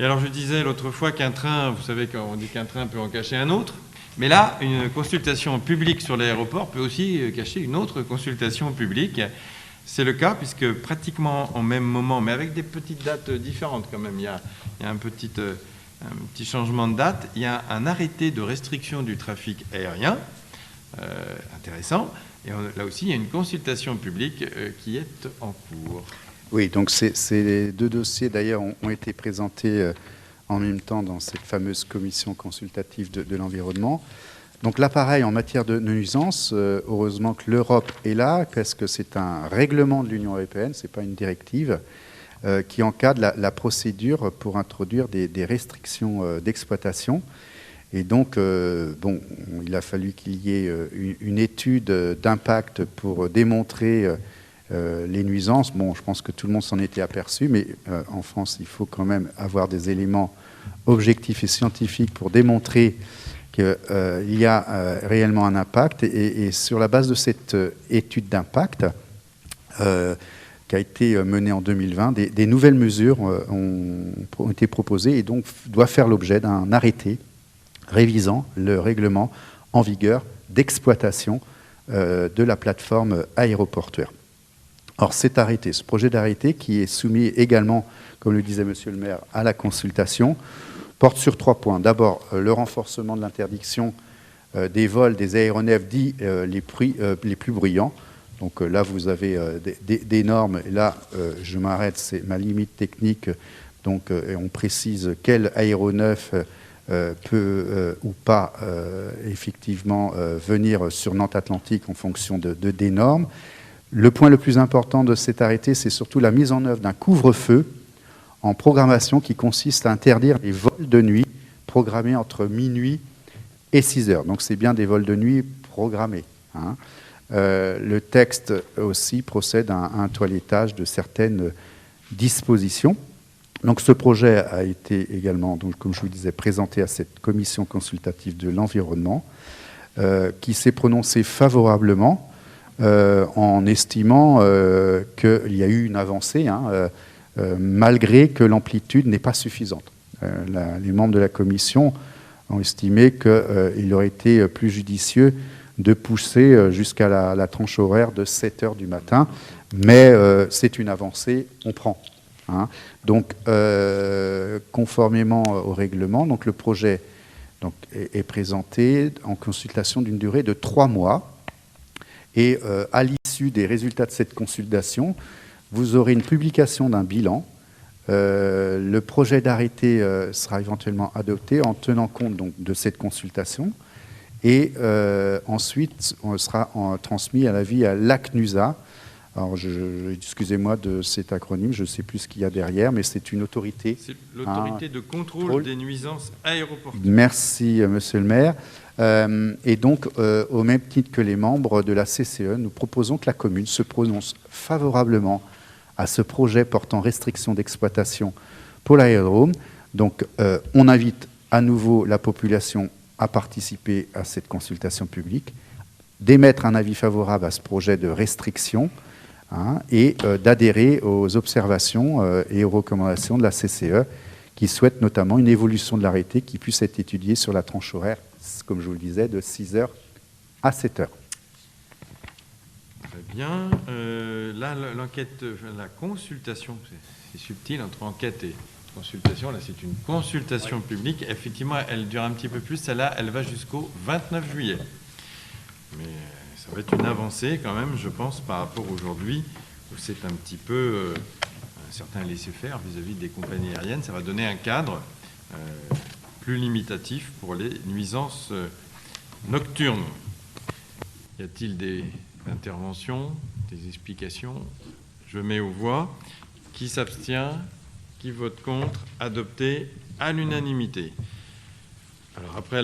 Et alors je disais l'autre fois qu'un train, vous savez qu'on dit qu'un train peut en cacher un autre, mais là, une consultation publique sur l'aéroport peut aussi cacher une autre consultation publique. C'est le cas puisque pratiquement au même moment, mais avec des petites dates différentes quand même, il y a un petit changement de date, il y a un arrêté de restriction du trafic aérien, intéressant, et là aussi il y a une consultation publique qui est en cours. Oui, donc ces deux dossiers d'ailleurs ont été présentés en même temps dans cette fameuse commission consultative de l'environnement. Donc là, pareil, en matière de nuisance, heureusement que l'Europe est là, parce que c'est un règlement de l'Union européenne, ce n'est pas une directive, qui encadre la procédure pour introduire des restrictions d'exploitation. Et donc, bon, il a fallu qu'il y ait une étude d'impact pour démontrer les nuisances. Bon, je pense que tout le monde s'en était aperçu, mais en France, il faut quand même avoir des éléments objectifs et scientifiques pour démontrer qu'il y a réellement un impact. Et sur la base de cette étude d'impact, qui a été menée en 2020, des nouvelles mesures ont été proposées et donc doivent faire l'objet d'un arrêté révisant le règlement en vigueur d'exploitation de la plateforme aéroportuaire. Or, cet arrêté, ce projet d'arrêté qui est soumis également, comme le disait Monsieur le maire, à la consultation, porte sur 3 points. D'abord, le renforcement de l'interdiction des vols des aéronefs dits les plus bruyants. Donc là, vous avez des normes. Et là, je m'arrête, c'est ma limite technique. Donc, on précise quel aéronef peut ou pas effectivement venir sur Nantes Atlantique en fonction des normes. Le point le plus important de cet arrêté, c'est surtout la mise en œuvre d'un couvre-feu en programmation qui consiste à interdire les vols de nuit programmés entre minuit et 6 heures. Donc c'est bien des vols de nuit programmés. Hein. Le texte aussi procède à un toilettage de certaines dispositions. Donc ce projet a été également, donc, comme je vous disais, présenté à cette commission consultative de l'environnement qui s'est prononcée favorablement en estimant qu'il y a eu une avancée, malgré que l'amplitude n'est pas suffisante. Les membres de la commission ont estimé qu'il aurait été plus judicieux de pousser jusqu'à la tranche horaire de 7 heures du matin, mais c'est une avancée, on prend. Hein. Donc, conformément au règlement, donc, le projet est présenté en consultation d'une durée de 3 mois. Et à l'issue des résultats de cette consultation, vous aurez une publication d'un bilan. Le projet d'arrêté sera éventuellement adopté en tenant compte donc, de cette consultation. Et ensuite, on sera transmis à l'avis à l'ACNUSA. Alors, excusez-moi de cet acronyme, je ne sais plus ce qu'il y a derrière, mais c'est une autorité. C'est l'autorité de contrôle des nuisances aéroportuaires. Merci, monsieur le maire. Et donc, au même titre que les membres de la CCE, nous proposons que la commune se prononce favorablement à ce projet portant restriction d'exploitation pour l'aérodrome. Donc, on invite à nouveau la population à participer à cette consultation publique, d'émettre un avis favorable à ce projet de restriction et d'adhérer aux observations et aux recommandations de la CCE qui souhaite notamment une évolution de l'arrêté qui puisse être étudiée sur la tranche horaire, comme je vous le disais, de 6 heures à 7 heures. Très bien. Là, l'enquête, la consultation, c'est subtil entre enquête et consultation. Là, c'est une consultation publique. Effectivement, elle dure un petit peu plus. Celle-là, elle va jusqu'au 29 juillet. Mais ça va être une avancée quand même, je pense, par rapport aujourd'hui, où c'est un petit peu un certain laisser-faire vis-à-vis des compagnies aériennes. Ça va donner un cadre plus limitatif pour les nuisances nocturnes. Y a-t-il des interventions, des explications? Je mets aux voix. Qui s'abstient? Qui vote contre? Adopté à l'unanimité. Alors après